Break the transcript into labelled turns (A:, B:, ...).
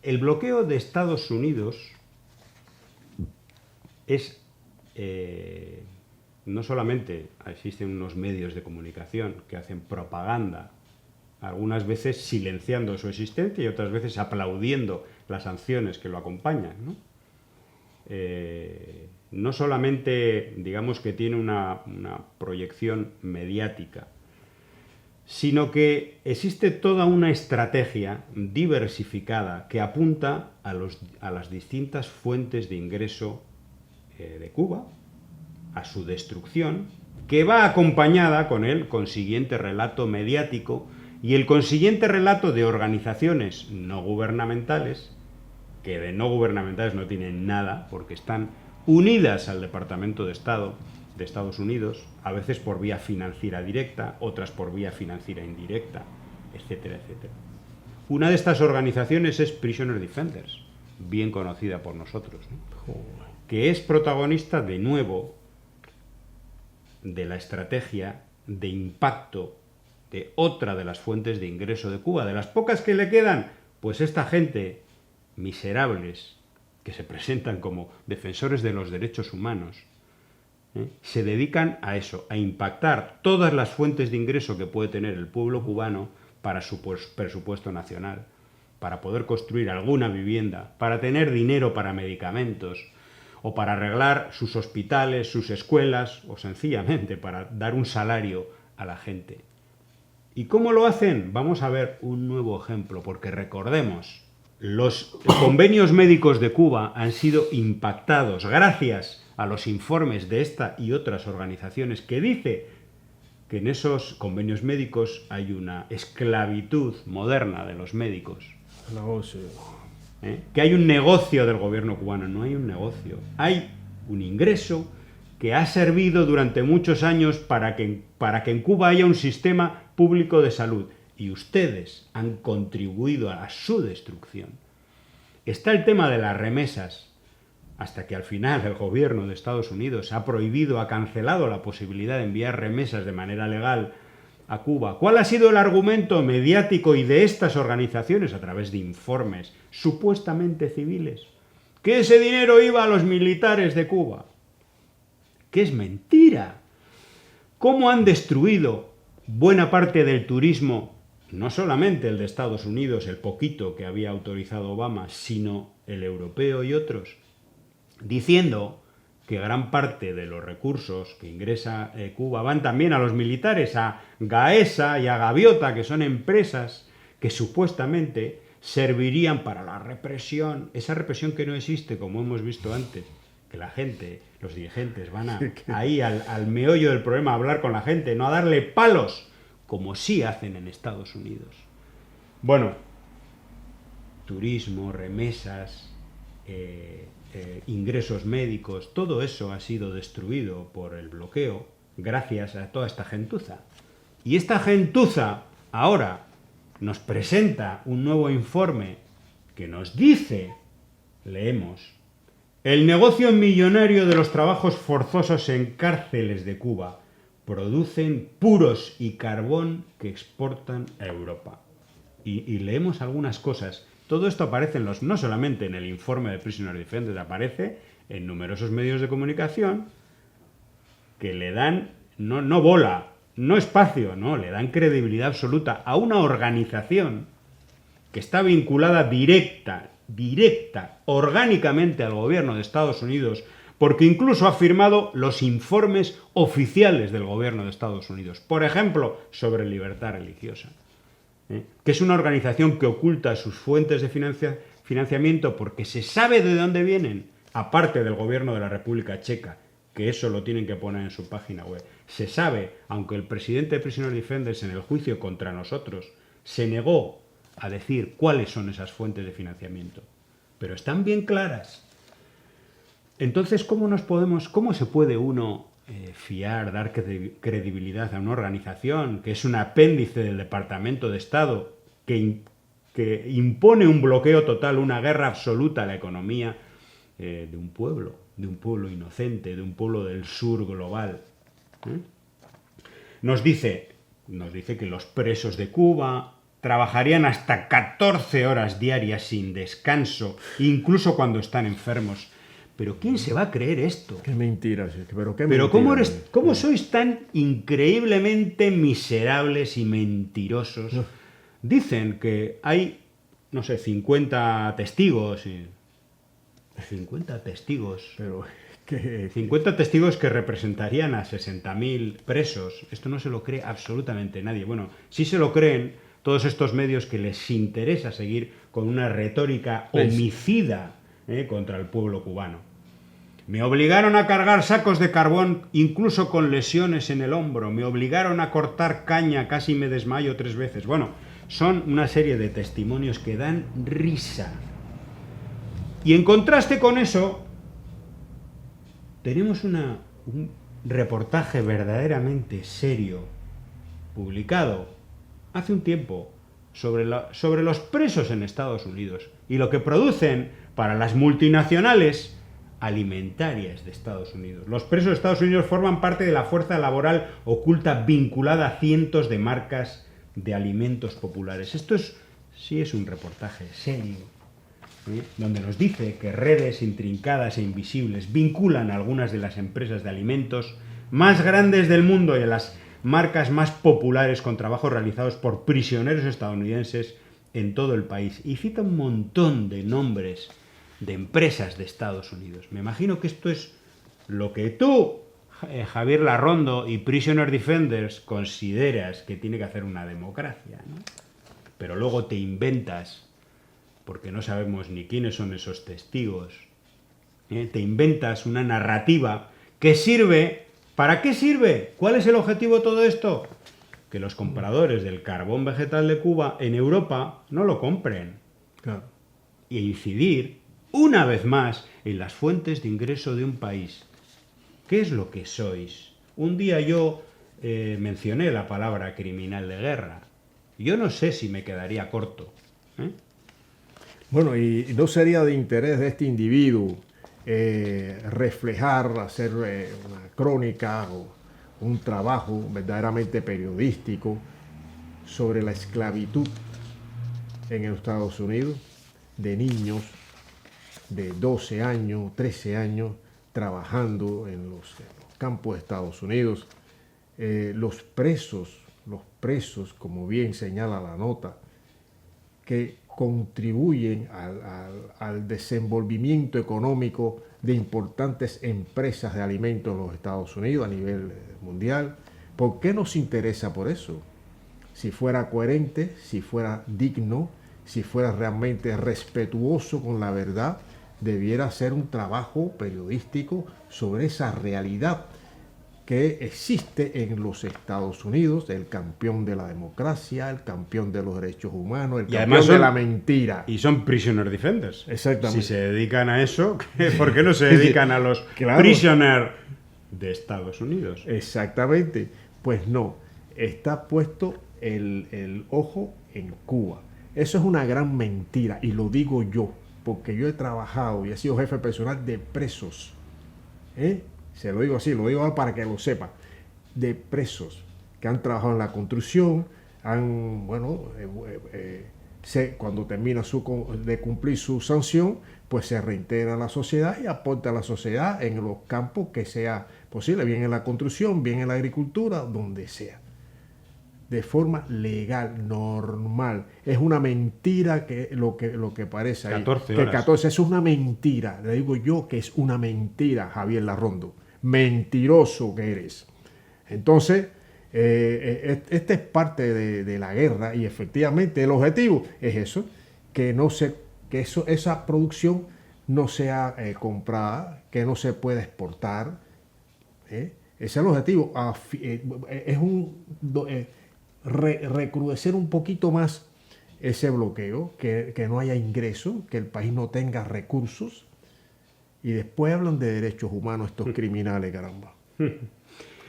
A: El bloqueo de Estados Unidos es... no solamente existen unos medios de comunicación que hacen propaganda, algunas veces silenciando su existencia y otras veces aplaudiendo las sanciones que lo acompañan, ¿no? No solamente, digamos, que tiene una proyección mediática, sino que existe toda una estrategia diversificada que apunta a las distintas fuentes de ingreso de Cuba, a su destrucción, que va acompañada con el consiguiente relato mediático y el consiguiente relato de organizaciones no gubernamentales, que de no gubernamentales no tienen nada, porque están unidas al Departamento de Estado de Estados Unidos, a veces por vía financiera directa, otras por vía financiera indirecta, etcétera, etcétera. Una de estas organizaciones es Prisoner Defenders, bien conocida por nosotros, ¿no? Que es protagonista de nuevo de la estrategia de impacto de otra de las fuentes de ingreso de Cuba. De las pocas que le quedan, pues esta gente, miserables, que se presentan como defensores de los derechos humanos, se dedican a eso, a impactar todas las fuentes de ingreso que puede tener el pueblo cubano para su presupuesto nacional, para poder construir alguna vivienda, para tener dinero para medicamentos, o para arreglar sus hospitales, sus escuelas, o sencillamente para dar un salario a la gente. ¿Y cómo lo hacen? Vamos a ver un nuevo ejemplo, porque recordemos, los convenios médicos de Cuba han sido impactados gracias a los informes de esta y otras organizaciones que dice que en esos convenios médicos hay una esclavitud moderna de los médicos. Que hay un negocio del gobierno cubano. No hay un negocio, hay un ingreso que ha servido durante muchos años para que en Cuba haya un sistema público de salud, y ustedes han contribuido a su destrucción. Está el tema de las remesas, hasta que al final el gobierno de Estados Unidos ha prohibido, ha cancelado la posibilidad de enviar remesas de manera legal a Cuba. ¿Cuál ha sido el argumento mediático y de estas organizaciones a través de informes supuestamente civiles? Que ese dinero iba a los militares de Cuba. ¡Que es mentira! ¿Cómo han destruido buena parte del turismo, no solamente el de Estados Unidos, el poquito que había autorizado Obama, sino el europeo y otros, diciendo que gran parte de los recursos que ingresa Cuba van también a los militares, a Gaesa y a Gaviota, que son empresas que supuestamente servirían para la represión, esa represión que no existe, como hemos visto antes, que la gente, los dirigentes van ahí al meollo del problema a hablar con la gente, no a darle palos, como sí hacen en Estados Unidos. Bueno, turismo, remesas, ingresos médicos, todo eso ha sido destruido por el bloqueo gracias a toda esta gentuza. Y esta gentuza ahora nos presenta un nuevo informe que nos dice, leemos, el negocio millonario de los trabajos forzosos en cárceles de Cuba producen puros y carbón que exportan a Europa. Y leemos algunas cosas. Todo esto aparece no solamente en el informe de Prisoner Defenders, aparece en numerosos medios de comunicación que le dan, no bola, no espacio, no, le dan credibilidad absoluta a una organización que está vinculada directa, orgánicamente al gobierno de Estados Unidos, porque incluso ha firmado los informes oficiales del gobierno de Estados Unidos, por ejemplo, sobre libertad religiosa, que es una organización que oculta sus fuentes de financiamiento porque se sabe de dónde vienen, aparte del gobierno de la República Checa, que eso lo tienen que poner en su página web. Se sabe, aunque el presidente de Prisoner Defenders en el juicio contra nosotros se negó a decir cuáles son esas fuentes de financiamiento, pero están bien claras. Entonces, ¿cómo se puede uno fiar, dar credibilidad a una organización que es un apéndice del Departamento de Estado, que impone un bloqueo total, una guerra absoluta a la economía de un pueblo inocente, de un pueblo del sur global? Nos dice que los presos de Cuba trabajarían hasta 14 horas diarias sin descanso, incluso cuando están enfermos. Pero ¿quién se va a creer esto?
B: Qué mentira, pero qué
A: Pero
B: mentira.
A: ¿cómo sois tan increíblemente miserables y mentirosos?
B: No.
A: Dicen que hay, no sé, 50 testigos. 50 testigos.
B: Pero que
A: 50 testigos que representarían a 60.000 presos. Esto no se lo cree absolutamente nadie. Bueno, sí se lo creen todos estos medios que les interesa seguir con una retórica homicida contra el pueblo cubano. Me obligaron a cargar sacos de carbón incluso con lesiones en el hombro. Me obligaron a cortar caña, casi me desmayo 3 veces. Bueno, son una serie de testimonios que dan risa. Y en contraste con eso, tenemos un reportaje verdaderamente serio, publicado hace un tiempo, sobre los presos en Estados Unidos y lo que producen para las multinacionales alimentarias de Estados Unidos. Los presos de Estados Unidos forman parte de la fuerza laboral oculta vinculada a cientos de marcas de alimentos populares. Esto sí es un reportaje serio, donde nos dice que redes intrincadas e invisibles vinculan a algunas de las empresas de alimentos más grandes del mundo y a las marcas más populares con trabajos realizados por prisioneros estadounidenses en todo el país. Y cita un montón de nombres de empresas de Estados Unidos. Me imagino que esto es lo que tú, Javier Larrondo y Prisoner Defenders, consideras que tiene que hacer una democracia, ¿no? Pero luego te inventas, porque no sabemos ni quiénes son esos testigos, te inventas una narrativa que sirve. ¿Para qué sirve? ¿Cuál es el objetivo de todo esto? Que los compradores del carbón vegetal de Cuba en Europa no lo compren.
B: claro.
A: Y incidir, una vez más, en las fuentes de ingreso de un país. ¿Qué es lo que sois? Un día yo mencioné la palabra criminal de guerra. Yo no sé si me quedaría corto.
B: Bueno, y no sería de interés de este individuo reflejar, hacer una crónica o un trabajo verdaderamente periodístico sobre la esclavitud en los Estados Unidos de niños de 12 años, 13 años, trabajando en los campos de Estados Unidos. Los presos, como bien señala la nota, que contribuyen al desenvolvimiento económico de importantes empresas de alimentos en los Estados Unidos a nivel mundial. ¿Por qué nos interesa por eso? Si fuera coherente, si fuera digno, si fuera realmente respetuoso con la verdad, debiera hacer un trabajo periodístico sobre esa realidad que existe en los Estados Unidos, el campeón de la democracia, el campeón de los derechos humanos, el campeón de la mentira.
A: Y son prisoner defenders.
B: Exactamente.
A: Si se dedican a eso, ¿por qué no se dedican a los
B: Claro.
A: prisoner de Estados Unidos?
B: Exactamente. Pues no, está puesto el ojo en Cuba. Eso es una gran mentira y lo digo yo, porque yo he trabajado y he sido jefe personal de presos. Se lo digo así, lo digo para que lo sepa, de presos que han trabajado en la construcción, cuando termina de cumplir su sanción, pues se reintegra a la sociedad y aporta a la sociedad en los campos que sea posible, bien en la construcción, bien en la agricultura, donde sea. De forma legal, normal. Es una mentira lo que parece ahí.
A: 14
B: que
A: horas.
B: 14 es una mentira. Le digo yo que es una mentira, Javier Larrondo. Mentiroso que eres. Entonces, esta es parte de la guerra y efectivamente el objetivo es eso, que esa producción no sea comprada, que no se pueda exportar. Ese es el objetivo. Es recrudecer un poquito más ese bloqueo, que no haya ingresos, que el país no tenga recursos. Y después hablan de derechos humanos estos criminales, caramba.